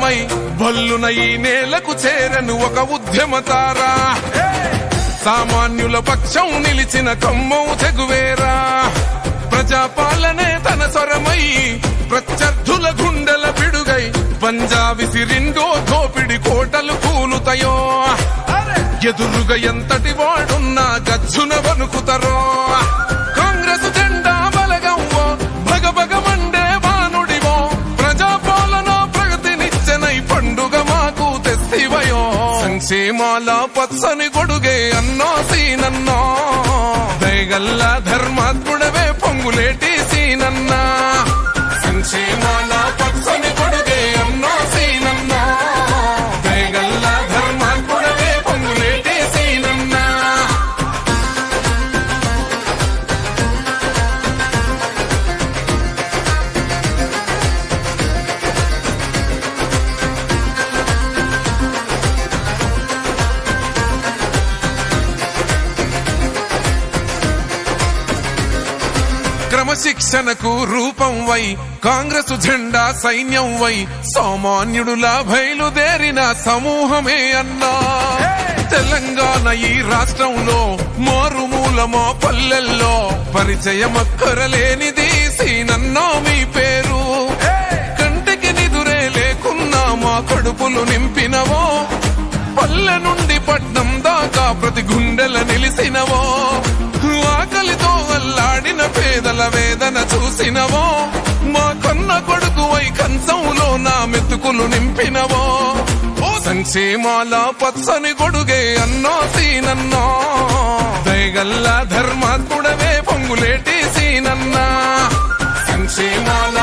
తాండవమై భల్లున ఈ నేలకు చేరను ఒక ఉద్యమతారా. సామాన్యుల పక్షం నిలిచిన ఖమ్మం చెగువేరా. ప్రజాపాలనే తన స్వరమై ప్రత్యర్థుల గుండెల పిడుగై పంజాబీ సిరిండో దోపిడి కోటలు కూలుతాయో. ఎదురుగా ఎంతటి వాడున్నా గచ్చున వణుకుతారో. కాంగ్రెస్ జెండా బలగంవో భగభగమండే వానుడివో. ప్రజాపాలన ప్రగతినిచ్చనై పండుగ మాకు తెస్తివయో. సంక్షేమాల పచ్చని గొడుగే అన్నో సీనన్నో. దయగల్ల ధర్మాత్ముడవే పొంగులేటి సీనన్నా. సంక్షేమాల పచ్చని గొడుగే అన్నో సీనన్నో. దయగల్ల ధర్మాత్ముడవే పొంగులేటి సీనన్నా. క్రమశిక్షణకు రూపం వై కాంగ్రెస్ జెండా సైన్యం వై సామాన్యుడులా బయలుదేరిన సమూహమే అన్నా. తెలంగాణ ఈ రాష్ట్రంలో మారుమూలమో పల్లెల్లో పరిచయమక్కరలేనిది సీనన్నో మీ పేరు. కంటికి నిదురే లేకున్నా మా కడుపులు నింపినవో. పల్లె నుండి పట్నం దాకా ప్రతి గుండెల నిలిసినవో. ఆకలితో అల్లాడిన పేదల వేదన చూసినవో. మా కన్న కొడుకువై కంచంలో నా మెతుకులు నింపినవో. సంక్షేమాల పచ్చని గొడుగే అన్నో సీనన్నో. దయగల్ల ధర్మాత్ముడవే పొంగులేటి సీనన్నా. సంక్షేమాల